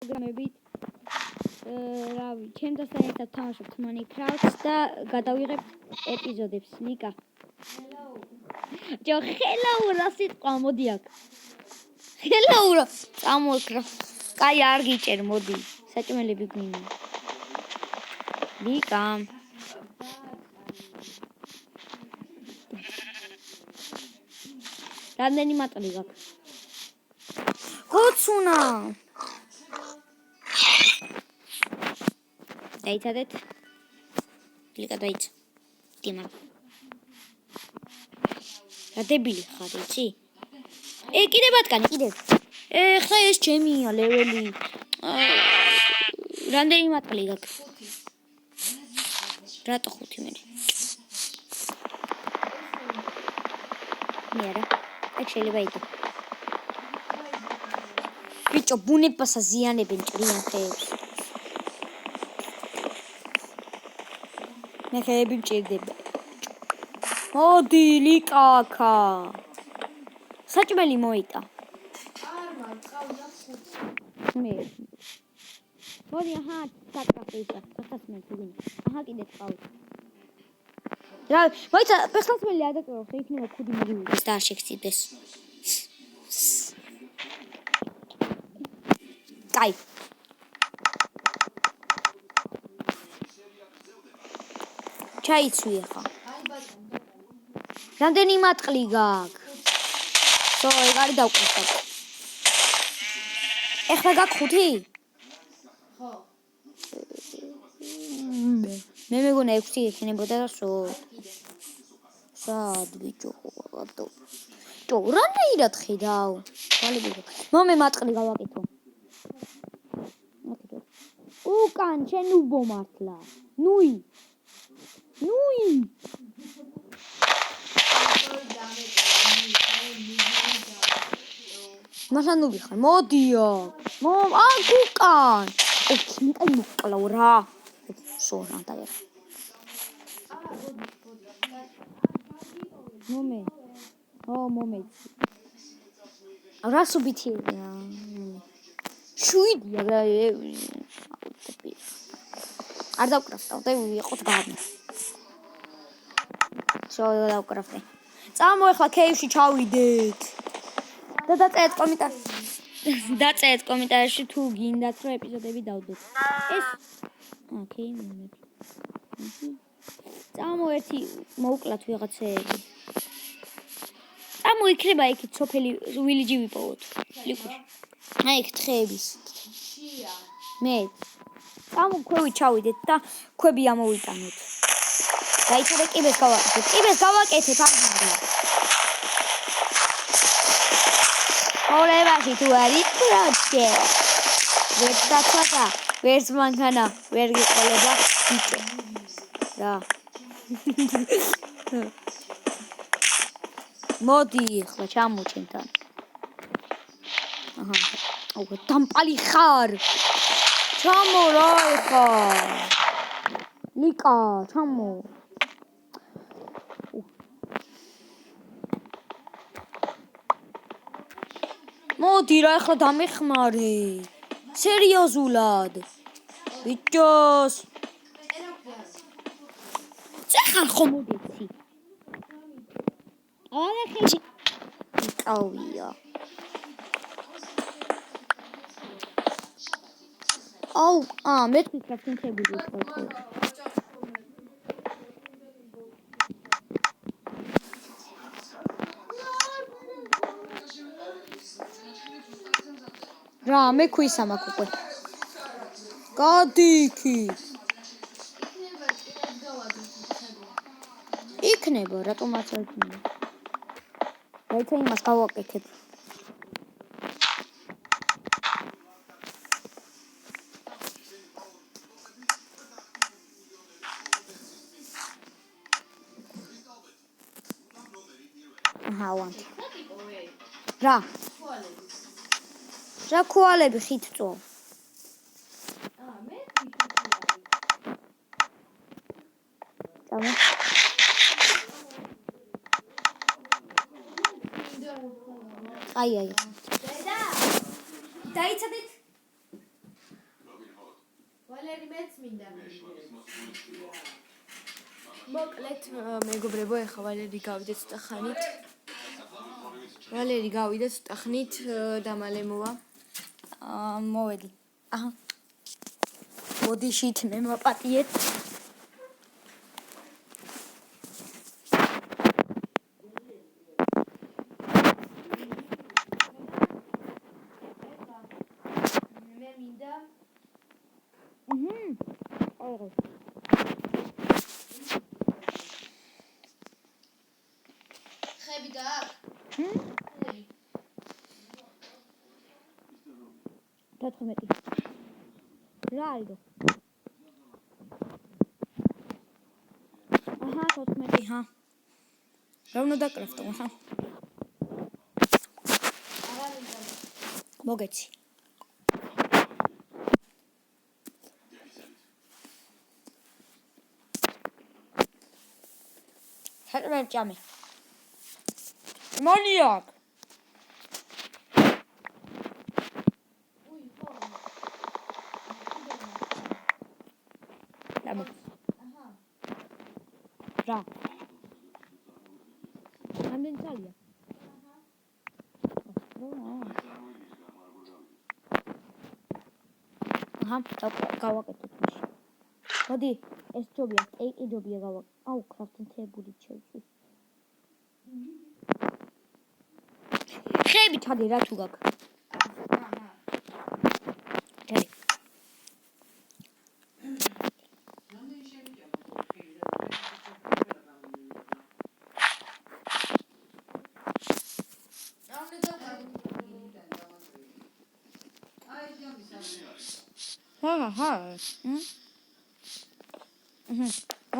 პროგრამებით რავი, ჩემთან ერთად თამაშობთ Minecraft-ს და გადავიღებთ ეპიზოდებს. ნიკა. Hello. Hello, რა სიტყვა მოდი აქ. Hello, წამოეკრა. კაი, არ გიჭერ, მოდი. საჭმელები გვინდა. ნიკა. რამდენი მატლი გაქვს? გოცუნა. დაიცადეთ. კლიკა დაიცა. დიმა. რა დებილი ხარ, იცი? კიდე ბატკანი, კიდე. ხა ეს ჩემია ლეველი. რამდენი მატლი გაქვს? რატო 5 მე? მე არა. აქ შეიძლება იტო. ბიჭო, ბუნებას აზიანებენ ჭრიან ხეებს. მე ხეები მჭირდება. მოდი, ლიკაკა. საჭმელი მოიტა. მე. მოდი, აჰა, საკაფეისა, სასმელი თუგინი. აჰა, კიდე წყავი. რა, მოიცა, ფეხსაცმელი ადაკრო, ხე იქნება ქუდი მოგივიდეს და არ შეგცივდეს. კაი. ჩაიცვი ახლა. რამდენი მატყლი გაქვს? ეგ არის დავკრესა. ეხლა გაქვს 5? ხო. მე მეგონა 6 ექნებოდა და სად ბიჭო ხოატო. ჯო, რანაირად ხედავ? გალები. მომე მატყლი გავაკეთო. უკან შენ უბო მართლა. ნუი. მაშინ ნუ ვიხარ. მოდიო. აქ უკან. ნიკა მოკლავ რა. სორან დაგერ. მომე. მომე. რა სუბიტია. შვიდია და არ დავკრაფტავ და ვიყოთ გარნი. დავკრაფტე. წამო ახლა კეივში ჩავიდეთ. და დაწერეთ კომენტარებში თუ გინდათ რომ ეპიზოდები დავდოთ. ეს ოკეი, მომედი. წამო ერთი მოუკლათ ვიღაცეები. წამო იქნება იქით სოფელი ვილიჯი ვიპოვოთ. ლიკუში. აი იქ თხეების. მე წამო ქვევი ჩავიდეთ და ქვები ამოვიტანოთ. დაიცადე კიბეს გავაკეთეთ აღარ. ორევაში თუ არის პროჯექტი. ვერც დაცვა, ვერც მანქანა, ვერ გიყოლება ბიჭო. რა. მოდი ახლა ჩამოჩენთან. აჰა. აუ დამპალი ხარ. ჩამო რა ხარ. ნიკა, ჩამო. მოდი რა ახლა დამეხმარე. სერიოზულად. ბიჭოს. წახარ ხომ მოდიცი. არა ხეში. ნიკავია. აუ, მე თქვით თინქები ვიყავ. რა, მე ქვისა მაქვს უკვე. გადი იქი. იქნება, რატომაც არ იქნება. დაიცა იმას გავაკეთებ. აჰა, ვანტი. რა? რა ქუალები ხით წო? მე წამო. აი. დაიცადეთ. ვალერი მეც მინდა. მოკლედ მეგობრებო, ეხლა ვალერი გავიდა ცოტა ხანით. ვალერი გავიდა ცოტა ხნით და მალე მოვა. მოვედი. აჰა. ბოდიშით მე მოპატიეთ. მე მინდა აიღო. ხები გააქვს? ხები. 14. რა აიდო? აჰა, 14, ჰა. რა უნდა დაკრაფტო, აჰა. არა მინდა. მოგეცი. ჰერმენ ჭამე. მონიაკ. უი, ხო. დამო. აჰა. რა. რამდენი წელია? აჰა, გავაკეთოთ მაშინ. მოდი, ეს ჯობია, სტეიკი ჯობია გავაკეთოთ. აუ, კრაფტინგებული შევწვი. ხები ჩადე რა თუ გაქვს. ჩადე. ჰა.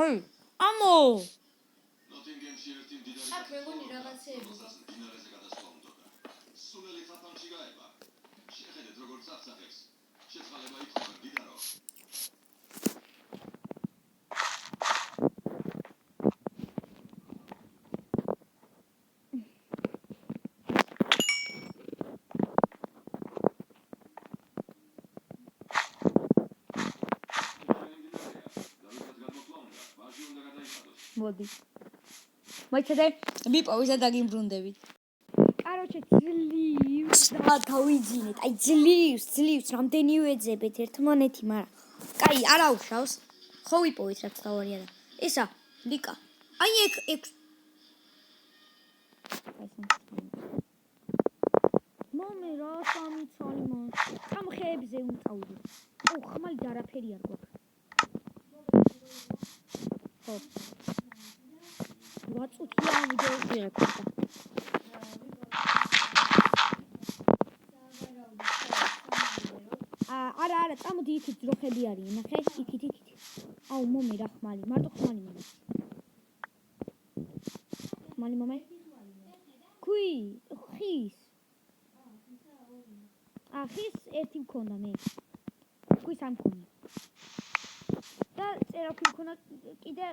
აი, ამო. აქ მეგონი რაღაცეები. სულელი ხაფანში გაება. შეხედეთ როგორ წახსახებს. შეწყალება იქნება დიდარო. მოდი. მოიცადე, მიპოვისა და გიმბრუნდებით. კაროჩე, ძლივს და გავიძინეთ. აი, ძლივს, რამდენი ვეძებეთ ერთმანეთი, მაგრამ კაი, არა უშავს. ხო ვიპოვეთ რაც თავარია და. ესა, ლიკა. აი ეგ მომე რა სამი ცალი მან. ამ ხეებზე ვიწავდი. ო, ხმალი და არაფერი არ გვაქვს. ხო. ვაწუთია ვიდეოშია ხოდა. არა, წამოდი იქით ძროხები არის, ნახე, იქით. აუ, მომე რა ხმალი, მარტო ხმალი მომე. ხმალი მომე. ქვი, ხის. ხის ერთი მქონდა მე. ქვის არ მქონდა. და წერაქვი მქონდა კიდე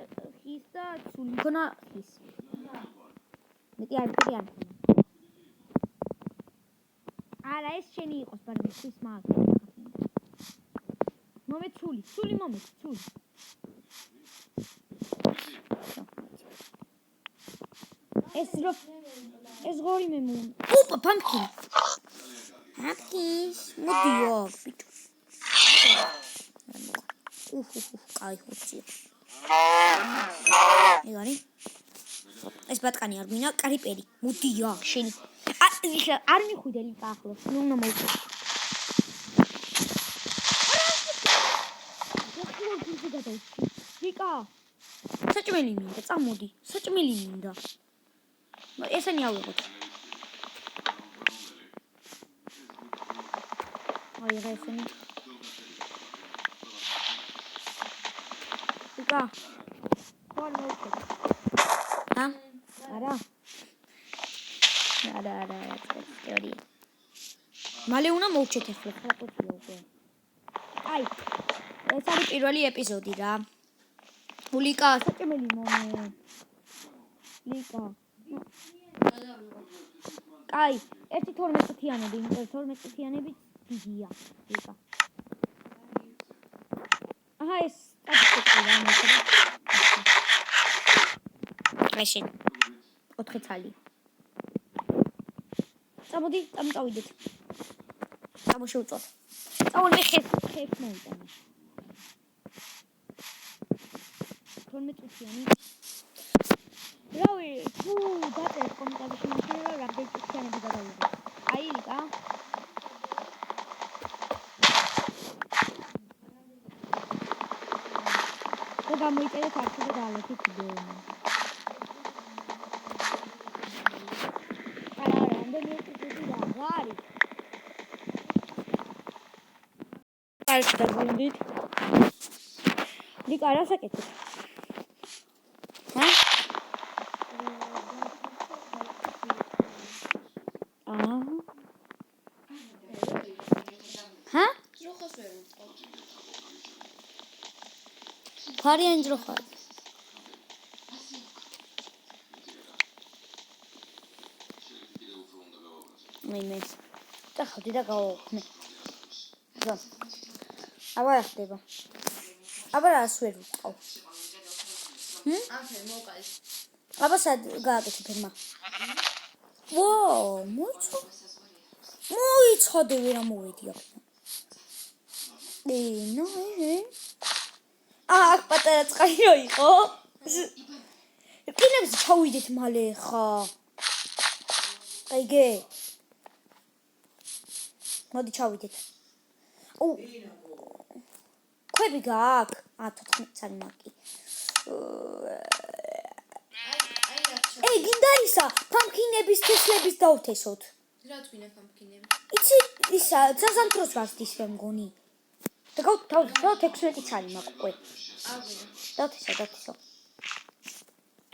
ხის და ცული მქონდა ხის. მეტი არ მქონდა. არა, ეს შენი იყოს, მაგრამ ხის მაგ. მომე ცული მომე, ცული. ეს ღორი მე მომ. ოპა, pumpkin. მოდიო, ბიჭო. კაი ხოცია. ეგარი. ეს ბატკანი არ გვინა, კარიპერი. მოდიო, შენი. არ მიხვიდე ლიკა ახლოს, ნუ უნდა მოვიდე. ლიკა. საჭმელი მინდა, წამოდი. საჭმელი მინდა. ესენი ავიღოთ. აი რა ესენი. ლიკა. ხარ მოვიდე. ჰა? არა. სტორია. მალე უნდა მოვჩეთ ახლა, ხალხია უკვე. აი. ეს არის პირველი ეპიზოდი რა. ლიკა, საჭმელი მომე. ლიკა. კაი, 1-12 წუთიანები, იმიტომ 12 წუთიანები დიდია, ლიკა. აჰა ეს სტატისტიკა ამოხდა. მაშინ 4 წალი. წამოდი, წავიდეთ. წამოშევწოთ. წავიდე ხეს მოიტანა. 12 წუთიანი. რავი, თუ დაწერთ კომენტარებში მაშინ რა რამდენი წუთიანები გადავიღო. აი ლიკა. და გამოიწერეთ არქივი და დაალექით ვიდეო. არა, რამდენი წუთი და არის. კარგი დაგვიდით. ლიკა რა საკეთებ? Parien drohar. Mes. Da ხდი და გავაუქმე. ზო. აბა ხდება. აბა რას ვერ ვიყავ. აფერ მოკალი. აბა სად გააკეთე ფერმა? ვოუ, მოიცოდე ვერ ამოვედი აქედან. ნო, აქ პატარა წყაიო იყო. კინებს ჩავიდეთ მალე ხა. აიგე. მოდი ჩავიდეთ. ქვები გააქვს? 14 წელი მაკი. ე გინდა ისა ფამკინების თესლების დავთესოთ. რა თქვინა ფამკინები? იცი ისა ზაზანტროს ვასდის მე მგონი. და გავთავ 16 წელი მაქვს. აღვინა. დავთესო.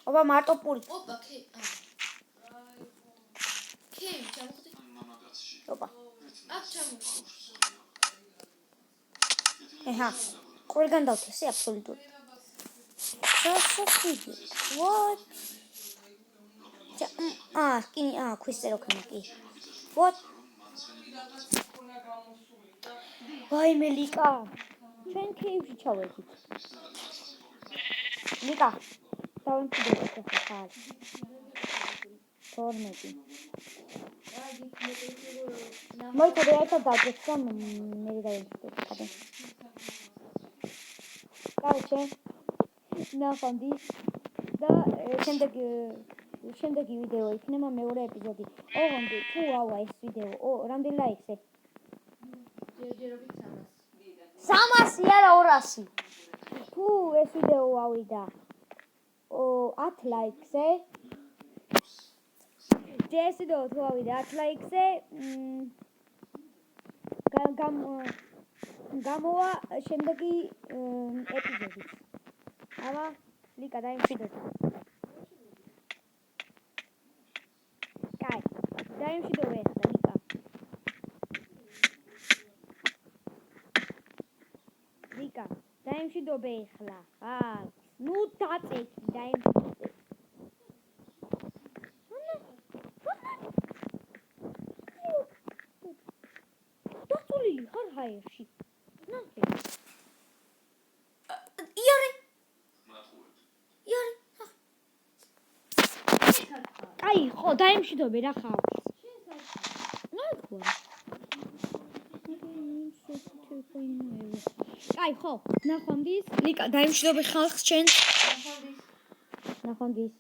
აბა მარტო პური. ოპა, კე. კე, ჩამოხდი. ოპა. აქ ჩამოხდი. ეჰა. ყველგან დავთესე აბსოლუტურად. What? Questa qui. What? Vai Melika. Ჩვენ კეივში ჩავედით. ლიკა. დავიმკვიდრეთ ახლა. 12. მოიწერე ერთად დაჭერს და მე დავიმკვიდრე. კაჩე. ნახონდი და შემდეგი ვიდეო იქნება მეორე ეპიზოდი. ოღონდ თუ ავა ეს ვიდეო, რამდენი ლაიქზე? ჯერჯერობით 300. 300 არა 200. თუ ეს ვიდეო ავიდა 10 ლაიქზე. ეს ვიდეო თუ ავიდა 10 ლაიქზე, გამოვა შემდეგი ეპიზოდი. აბა, ლიკა დაიმშვიდოთ. კაი, დაიმშვიდობე ახლა ლიკა. ლიკა, დაიმშვიდობე ახლა. ნუ დაწექი, დაიმშვიდობე. დაწოლილი ხარ ჰაერში. ნახე. აი, ხო, დაიმშვიდობე რა ხარ. აი, ხო, ნახვამდის. ლიკა, დაიმშვიდობე ხალხს ჩვენს. ნახვამდის.